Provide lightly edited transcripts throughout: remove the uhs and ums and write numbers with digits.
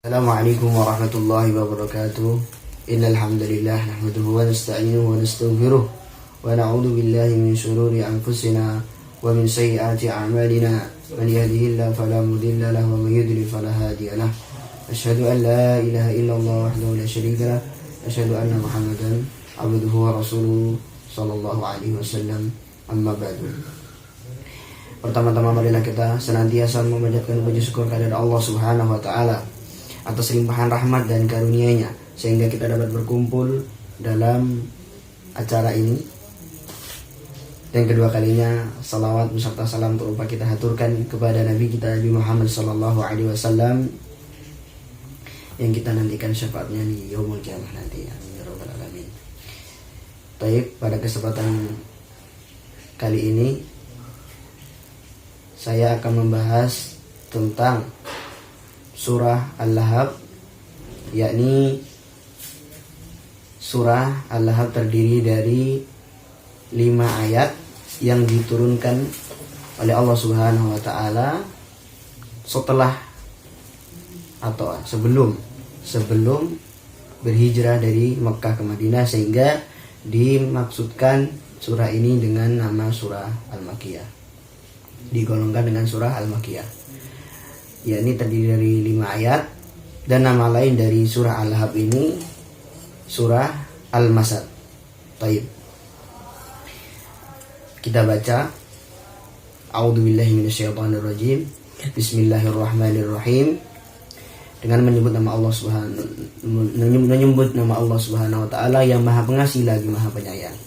Assalamualaikum warahmatullahi wabarakatuh. Innal hamdalillah nahmaduhu wa nasta'inuhu wa nastaghfiruh wa na'udzu billahi min shururi anfusina wa min sayyiati a'malina. Man yahdihillahu fala mudilla lahu wa man yudlil fala hadiya lahu. Asyhadu an la ilaha illallah wahdahu la syarika lahu. Asyhadu anna Muhammadan abduhu wa rasuluhu sallallahu alaihi wasallam. Amma ba'du. Pertama-tama marilah kita senantiasa memanjatkan puji syukur kehadirat Allah Subhanahu wa taala atas limpahan rahmat dan karunia-Nya sehingga kita dapat berkumpul dalam acara ini. Dan kedua kalinya salawat beserta salam berupa kita haturkan kepada Nabi kita Nabi Muhammad sallallahu alaihi wasallam yang kita nantikan syafaatnya di yaumul qiyamah nanti. Amin ya rabbal alamin. Baik, pada kesempatan kali ini saya akan membahas tentang surah Al-Lahab, yakni surah Al-Lahab terdiri dari 5 ayat yang diturunkan oleh Allah Subhanahu wa taala setelah atau sebelum berhijrah dari Mekah ke Madinah, sehingga dimaksudkan surah ini dengan nama surah Al-Makkiyah, digolongkan dengan surah Al-Makkiyah. Yakni terdiri dari 5 ayat, dan nama lain dari surah Al-Lahab ini surah Al-Masad. Baik, kita baca. A'udzubillahi minasyaitonirrajim. Bismillahirrahmanirrahim. Dengan menyebut nama Allah Subhanahu wa taala yang Maha Pengasih lagi Maha Penyayang.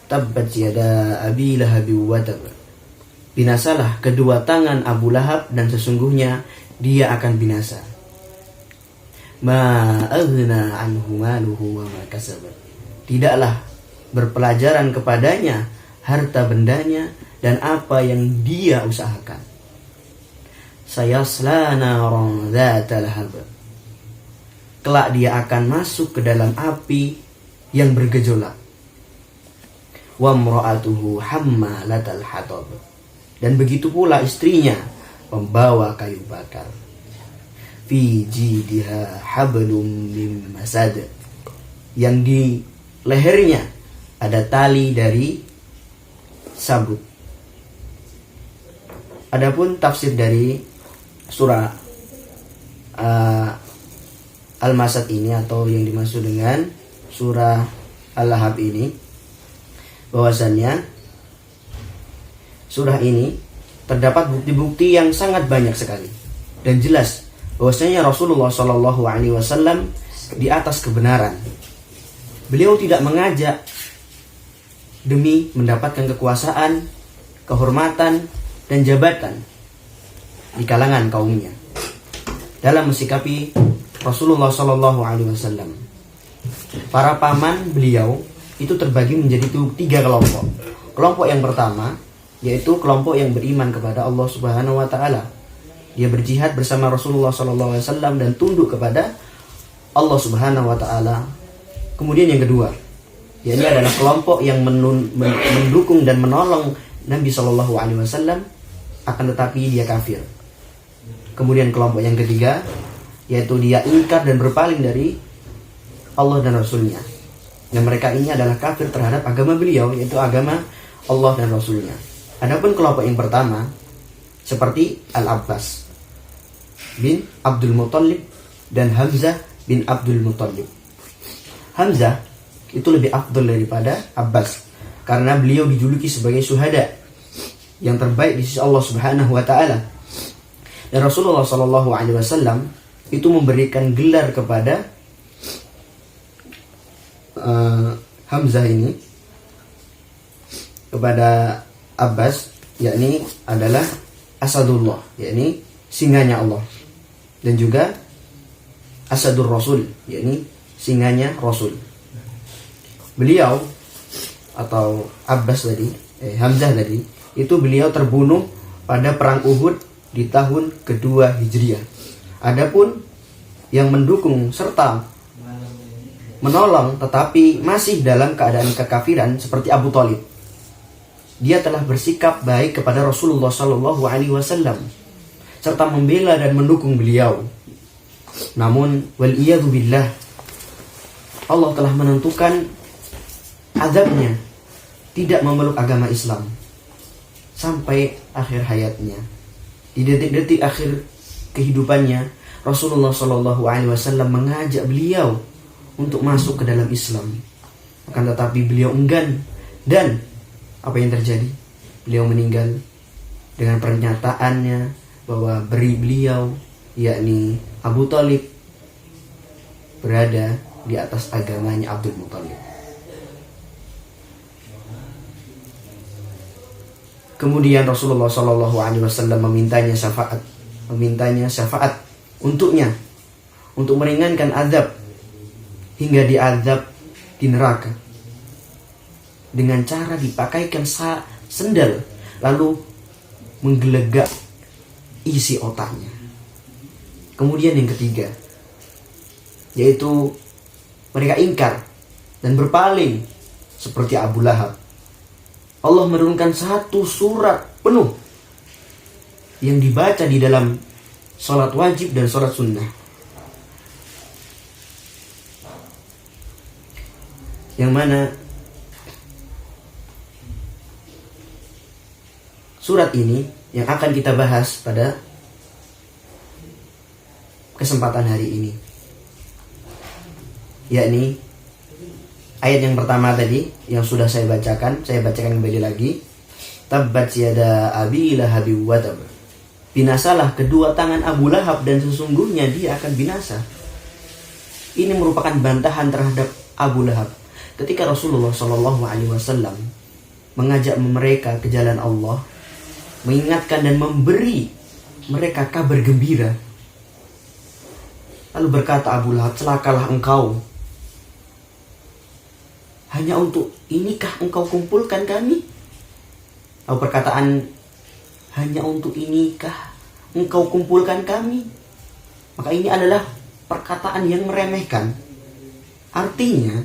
Tabbat yada Abi Lahab wa tab. Binasalah kedua tangan Abu Lahab dan sesungguhnya dia akan binasa. Ma aghna anhu maluhu wa ma kasab. Tidaklah berpelajaran kepadanya harta bendanya dan apa yang dia usahakan. Sayasla naran dzata lahab. Kelak dia akan masuk ke dalam api yang bergejolak. Wa imra'atuhu hammalatal hatab. Dan begitu pula istrinya membawa kayu bakar. Fi jidha hablum min masad. Yang di lehernya ada tali dari sabut. Adapun tafsir dari surah Al-Masad ini atau yang dimaksud dengan surah Al-Lahab ini, bahwasannya surah ini terdapat bukti-bukti yang sangat banyak sekali dan jelas bahwasanya Rasulullah Shallallahu Alaihi Wasallam di atas kebenaran. Beliau tidak mengajak demi mendapatkan kekuasaan, kehormatan, dan jabatan di kalangan kaumnya. Dalam mensikapi Rasulullah Shallallahu Alaihi Wasallam, para paman beliau itu terbagi menjadi 3 kelompok. Kelompok yang pertama yaitu kelompok yang beriman kepada Allah Subhanahu wa taala. Dia berjihad bersama Rasulullah sallallahu alaihi wasallam dan tunduk kepada Allah Subhanahu wa taala. Kemudian yang kedua, yakni adalah kelompok yang mendukung dan menolong Nabi sallallahu alaihi wasallam akan tetapi dia kafir. Kemudian kelompok yang ketiga yaitu dia ingkar dan berpaling dari Allah dan Rasulnya. Dan mereka ini adalah kafir terhadap agama beliau, yaitu agama Allah dan Rasulnya. Adapun kelompok yang pertama seperti Al-Abbas bin Abdul Muttalib dan Hamzah bin Abdul Muttalib. Hamzah itu lebih afdal daripada Abbas karena beliau dijuluki sebagai syuhada yang terbaik di sisi Allah Subhanahu wa taala. Dan Rasulullah sallallahu alaihi wasallam itu memberikan gelar kepada Hamzah ini kepada Abbas, yakni adalah Asadullah, yakni singanya Allah, dan juga Asadur Rasul, yakni singanya Rasul. Beliau atau Abbas tadi, Hamzah tadi, itu beliau terbunuh pada perang Uhud di tahun kedua Hijriah. Adapun yang mendukung serta menolong tetapi masih dalam keadaan kekafiran seperti Abu Thalib, dia telah bersikap baik kepada Rasulullah Shallallahu Alaihi Wasallam serta membela dan mendukung beliau Namun waliyadu billah, Allah telah menentukan azabnya tidak memeluk agama Islam sampai akhir hayatnya. Di detik-detik akhir kehidupannya, Rasulullah SAW mengajak beliau untuk masuk ke dalam Islam. Akan tetapi beliau enggan, dan apa yang terjadi? Beliau meninggal dengan pernyataannya bahwa beliau, yakni Abu Thalib, berada di atas agamanya Abdul Muthalib. Kemudian Rasulullah SAW memintanya syafaat untuknya, untuk meringankan azab hingga diazab di neraka dengan cara dipakaikan sendal lalu menggelegak isi otaknya. Kemudian yang ketiga, yaitu mereka ingkar dan berpaling seperti Abu Lahab. Allah menurunkan satu surat penuh yang dibaca di dalam sholat wajib dan sholat sunnah, yang mana surat ini yang akan kita bahas pada kesempatan hari ini, yakni ayat yang pertama tadi yang sudah saya bacakan kembali lagi. Tabbat yada abi lahab wa tab. Binasalah kedua tangan Abu Lahab dan sesungguhnya dia akan binasa. Ini merupakan bantahan terhadap Abu Lahab ketika Rasulullah SAW mengajak mereka ke jalan Allah, mengingatkan dan memberi mereka kabar gembira. Lalu berkata Abu Lahab, celakalah engkau. Hanya untuk inikah engkau kumpulkan kami? Lalu perkataan, hanya untuk inikah engkau kumpulkan kami? Maka ini adalah perkataan yang meremehkan. Artinya,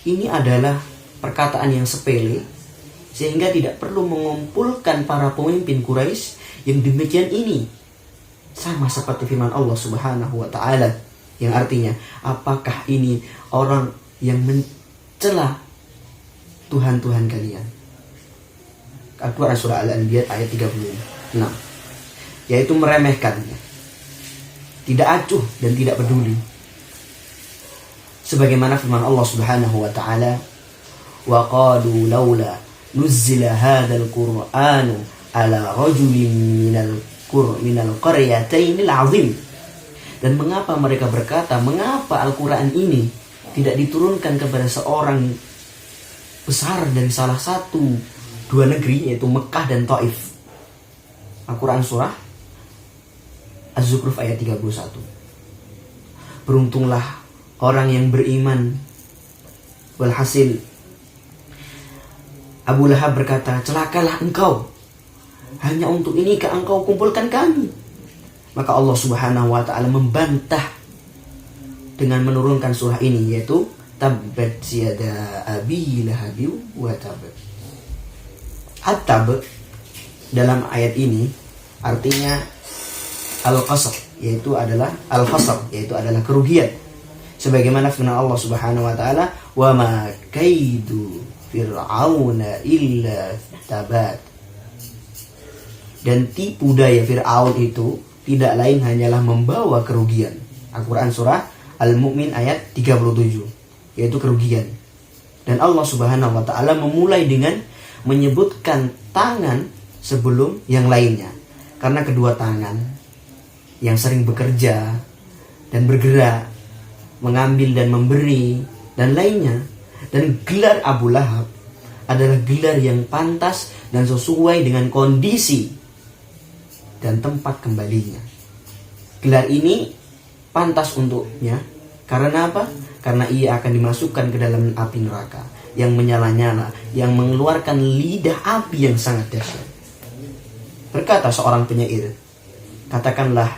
ini adalah perkataan yang sepele, sehingga tidak perlu mengumpulkan para pemimpin Quraisy yang demikian ini. Sama seperti firman Allah Subhanahu wa Ta'ala, yang artinya, apakah ini orang yang mencela Tuhan-Tuhan kalian? Al-Quran surah Al-Anbiya ayat 36, yaitu meremehkannya, tidak acuh dan tidak peduli. Sebagaimana firman Allah Subhanahu wa Ta'ala, wa qalu laula nuzzila hadzal qur'anu ala rajulin minal qaryatainil azim. Dan mengapa mereka berkata, mengapa Al-Quran ini tidak diturunkan kepada seorang besar dari salah satu dua negeri, yaitu Mekah dan Taif. Al-Quran surah Az-Zukhruf ayat 31. Beruntunglah orang yang beriman. Walhasil Abu Lahab berkata, celakalah engkau, hanya untuk inikah engkau kumpulkan kami? Maka Allah Subhanahu wa Ta'ala membantah dengan menurunkan surah ini, yaitu Tabbat yada abi lahab wa tab. At-tab dalam ayat ini artinya al-qasr, yaitu adalah al-khasr, yaitu adalah kerugian. Sebagaimana firman Allah Subhanahu wa Ta'ala, wa ma kaidu fir'auna illa tabat. Dan tipu daya Fir'aun itu tidak lain hanyalah membawa kerugian. Al-Quran surah Al-Mu'min ayat 37, yaitu kerugian. Dan Allah Subhanahu wa Ta'ala memulai dengan menyebutkan tangan sebelum yang lainnya, karena kedua tangan yang sering bekerja dan bergerak, mengambil dan memberi dan lainnya. Dan gelar Abu Lahab adalah gelar yang pantas dan sesuai dengan kondisi dan tempat kembalinya. Gelar ini pantas untuknya karena apa? Karena ia akan dimasukkan ke dalam api neraka yang menyala-nyala, yang mengeluarkan lidah api yang sangat dahsyat. Berkata seorang penyair, katakanlah,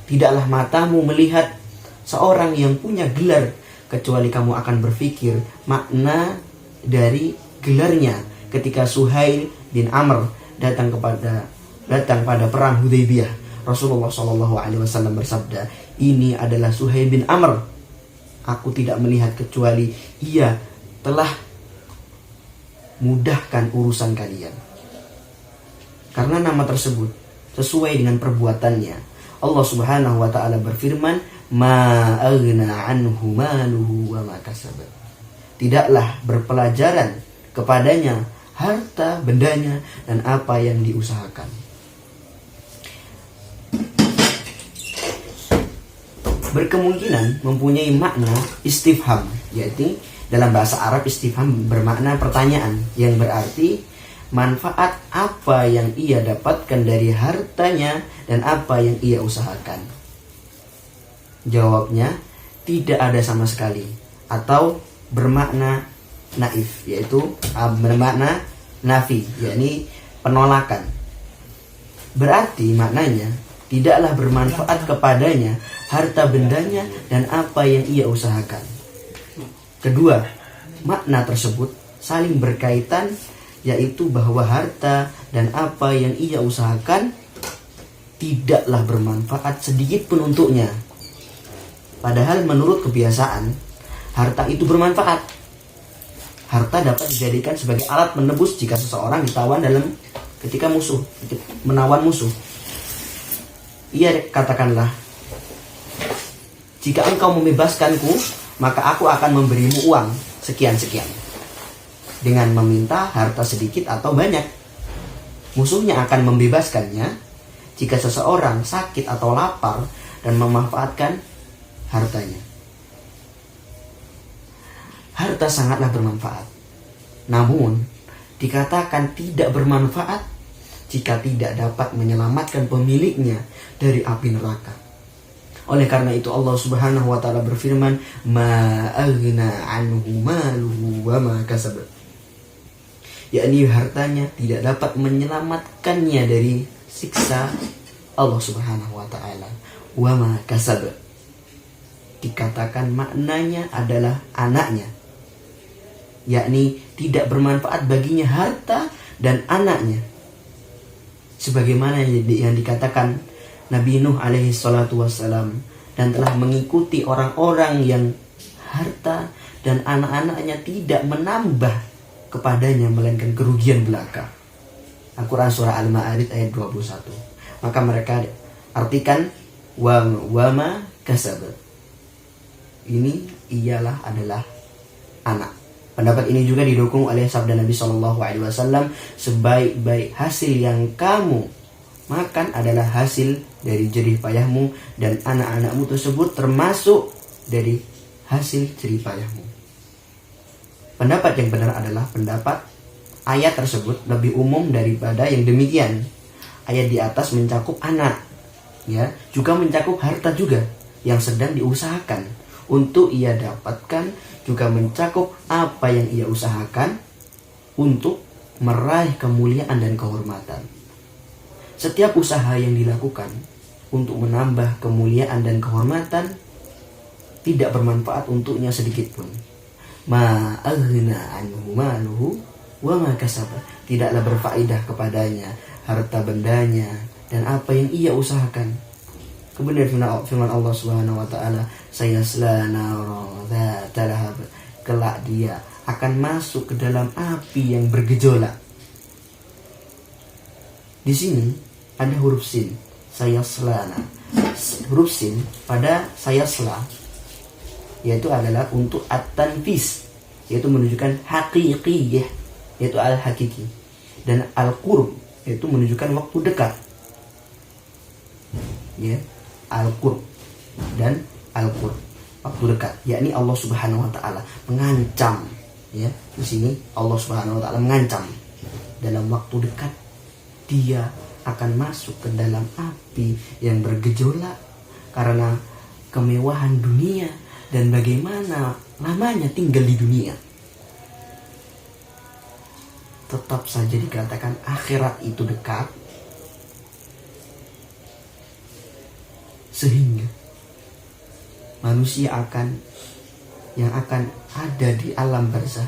tidaklah matamu melihat seorang yang punya gelar, kecuali kamu akan berpikir makna dari gelarnya ketika Suhail bin Amr datang pada perang Hudaybiyah. Rasulullah Shallallahu Alaihi Wasallam bersabda, ini adalah Suhaib bin Amr. Aku tidak melihat kecuali ia telah mudahkan urusan kalian. Karena nama tersebut sesuai dengan perbuatannya. Allah Subhanahu wa taala berfirman, "Ma aghna anhu maluhu wa ma kasab." Tidaklah berpelajaran kepadanya harta bendanya dan apa yang diusahakan. Berkemungkinan mempunyai makna istifham, yaitu dalam bahasa Arab istifham bermakna pertanyaan, yang berarti manfaat apa yang ia dapatkan dari hartanya dan apa yang ia usahakan. Jawabnya tidak ada sama sekali, atau bermakna naif, yaitu bermakna nafi, yakni penolakan. Berarti maknanya tidaklah bermanfaat kepadanya harta bendanya dan apa yang ia usahakan. Kedua, makna tersebut saling berkaitan, yaitu bahwa harta dan apa yang ia usahakan tidaklah bermanfaat sedikit pun untuknya. Padahal menurut kebiasaan, harta itu bermanfaat. Harta dapat dijadikan sebagai alat menebus jika seseorang ditawan ketika menawan musuh. Ia katakanlah, jika engkau membebaskanku, maka aku akan memberimu uang sekian-sekian, dengan meminta harta sedikit atau banyak. Musuhnya akan membebaskannya jika seseorang sakit atau lapar dan memanfaatkan hartanya. Harta sangatlah bermanfaat, namun dikatakan tidak bermanfaat jika tidak dapat menyelamatkan pemiliknya dari api neraka. Oleh karena itu Allah Subhanahu wa taala berfirman, "Ma aghna anhu maluhu wa ma kasab." Yakni hartanya tidak dapat menyelamatkannya dari siksa Allah Subhanahu wa taala. Wa ma kasab dikatakan maknanya adalah anaknya, yakni tidak bermanfaat baginya harta dan anaknya, sebagaimana yang dikatakan Nabi Nuh alaihi salatu wassalam, dan telah mengikuti orang-orang yang harta dan anak-anaknya tidak menambah kepadanya melainkan kerugian belaka. Al-Quran surah Al-Ma'arij ayat 21. Maka mereka artikan wama kasab, ini adalah anak. Pendapat ini juga didukung oleh sabda Nabi Shallallahu Alaihi Wasallam, sebaik-baik hasil yang kamu makan adalah hasil dari jerih payahmu, dan anak-anakmu tersebut termasuk dari hasil jerih payahmu. Pendapat yang benar adalah pendapat ayat tersebut lebih umum daripada yang demikian. Ayat di atas mencakup anak, ya, juga mencakup harta juga yang sedang diusahakan untuk ia dapatkan, juga mencakup apa yang ia usahakan untuk meraih kemuliaan dan kehormatan. Setiap usaha yang dilakukan untuk menambah kemuliaan dan kehormatan tidak bermanfaat untuknya sedikit pun. Ma aghna anhu maluhu wa ma kasab, tidaklah berfaedah kepadanya harta bendanya dan apa yang ia usahakan. Kemudian firman Allah Subhanahu wa taala, sayasla naran dzata lahab, kelak dia akan masuk ke dalam api yang bergejolak. Di sini ada huruf sin, sayaslana. Huruf sin pada sayasla yaitu adalah untuk at-tanfis, yaitu menunjukkan haqiqiyah, yaitu al-hakiki, dan al-qurb yaitu menunjukkan waktu dekat. Ya, al-qurb dan al-qurb, waktu dekat, yakni Allah Subhanahu wa taala mengancam, ya. Di sini Allah Subhanahu wa taala mengancam dalam waktu dekat dia akan masuk ke dalam api yang bergejolak karena kemewahan dunia dan bagaimana lamanya tinggal di dunia. Tetap saja dikatakan akhirat itu dekat, sehingga manusia yang akan ada di alam barzah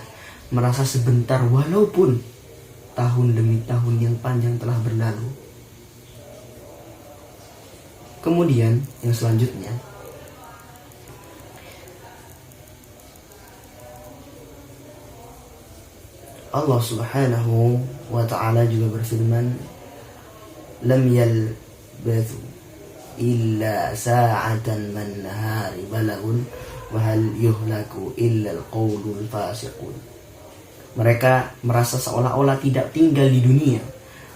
merasa sebentar, walaupun tahun demi tahun yang panjang telah berlalu. Kemudian yang selanjutnya, Allah Subhanahu wa ta'ala juga berfirman, lam yalbathu illa sa'atan man nahari balagun wa hal yuhlaku illa al-qawlul fasiqun. Mereka merasa seolah-olah tidak tinggal di dunia,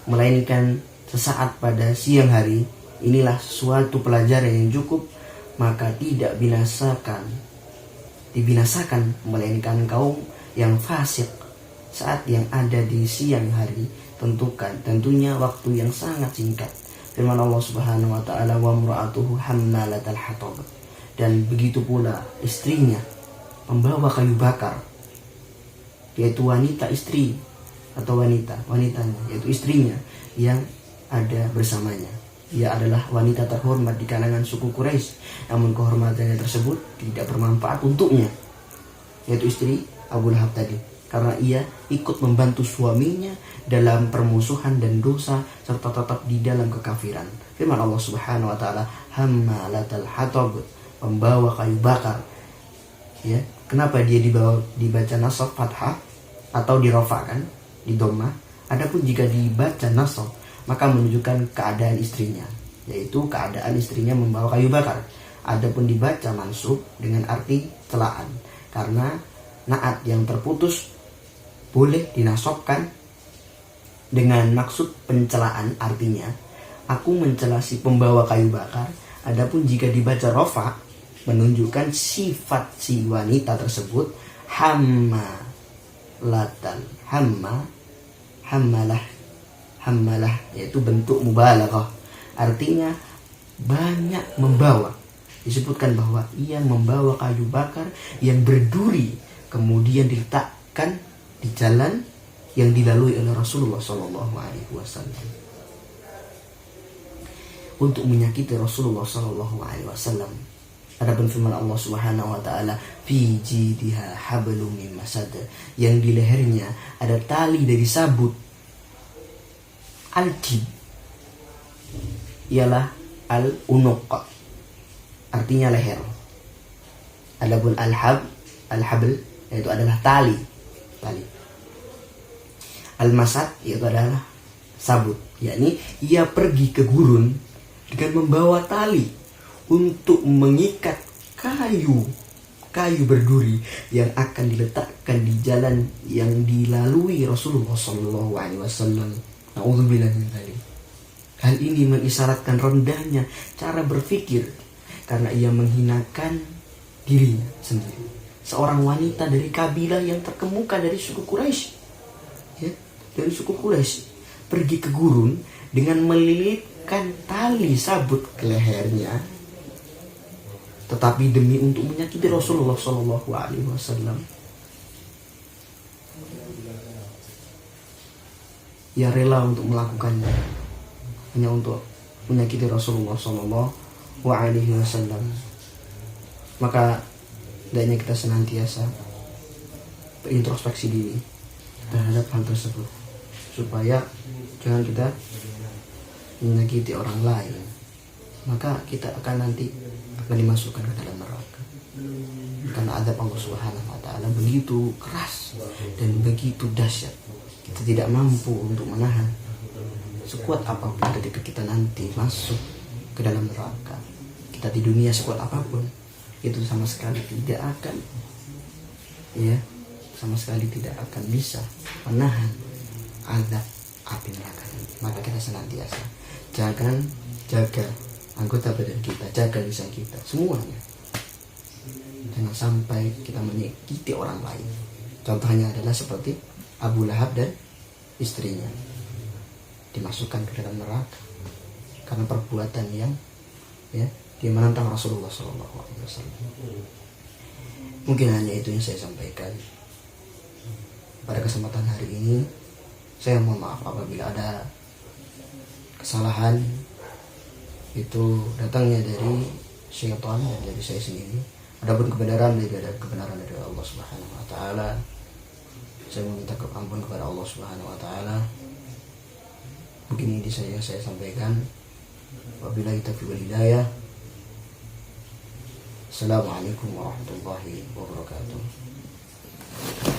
melainkan sesaat pada siang hari. Inilah suatu pelajaran yang cukup, maka tidak dibinasakan melainkan kaum yang fasik. Saat yang ada di siang hari tentunya waktu yang sangat singkat. Firman Allah Subhanahu wa ta'ala, wa mura'atuhu hammalatal hatab, dan begitu pula istrinya membawa kayu bakar, yaitu wanita istri atau wanitanya, yaitu istrinya yang ada bersamanya. Ia adalah wanita terhormat di kalangan suku Quraisy, namun kehormatannya tersebut tidak bermanfaat untuknya, yaitu istri Abu Lahab tadi, karena ia ikut membantu suaminya dalam permusuhan dan dosa serta tetap di dalam kekafiran. Firman Allah Subhanahu wa ta'ala, hammalatal hatab, pembawa kayu bakar. Ya, kenapa dia dibaca nasab fathah atau dirofakkan di dhammah? Adapun jika dibaca nasab, maka menunjukkan keadaan istrinya, yaitu keadaan istrinya membawa kayu bakar. Adapun dibaca mansub dengan arti celaan, karena naat yang terputus boleh dinasobkan dengan maksud pencelaan, artinya aku mencela si pembawa kayu bakar. Adapun jika dibaca rofa, menunjukkan sifat si wanita tersebut hammalah, yaitu bentuk mubalaghah, artinya banyak membawa. Disebutkan bahwa ia membawa kayu bakar yang berduri, kemudian diletakkan di jalan yang dilalui oleh Rasulullah SAW untuk menyakiti Rasulullah SAW. Adapun firman Allah Subhanahu wa ta'ala, fi jidiha hablum min masad, yang di lehernya ada tali dari sabut. Al-jid ialah al-unuq, artinya leher. Adapun al-habl yaitu adalah tali. Al-masad yaitu adalah sabut, yakni ia pergi ke gurun dengan membawa tali untuk mengikat kayu berduri yang akan diletakkan di jalan yang dilalui Rasulullah SAW. Na'udzubillah min dzalik. Hal ini mengisyaratkan rendahnya cara berpikir, karena ia menghinakan dirinya sendiri. Seorang wanita dari kabilah yang terkemuka dari suku Quraisy, ya, dari suku Quraisy, pergi ke gurun dengan melilitkan tali sabut ke lehernya, tetapi demi untuk menyakiti Rasulullah SAW. Ia rela untuk melakukannya hanya untuk menyakiti Rasulullah SAW. Maka hendaknya kita senantiasa berintrospeksi diri terhadap hal tersebut, supaya jangan kita menyakiti orang lain, maka kita akan dimasukkan ke dalam neraka. Karena azab Allah Subhanahu wa ta'ala begitu keras dan begitu dahsyat, kita tidak mampu untuk menahan. Sekuat apapun ketika kita nanti masuk ke dalam neraka, kita di dunia sekuat apapun, itu sama sekali tidak akan bisa menahan azab api neraka. Maka kita senantiasa jaga anggota badan kita, jaga lisan kita, semuanya, jangan sampai kita menyakiti orang lain. Contohnya adalah seperti Abu Lahab dan istrinya dimasukkan ke dalam neraka karena perbuatan yang dia menantang Rasulullah SAW. Mungkin hanya itu yang saya sampaikan pada kesempatan hari ini. Saya mohon maaf apabila ada kesalahan, itu datangnya dari syaitan dan dari saya sendiri. Adapun kebenaran dari Allah Subhanahu wa ta'ala, saya meminta ampun kepada Allah Subhanahu wa ta'ala. Mungkin ini yang saya sampaikan. Wabillahi taufiq wal hidayah. Assalamualaikum warahmatullahi wabarakatuh.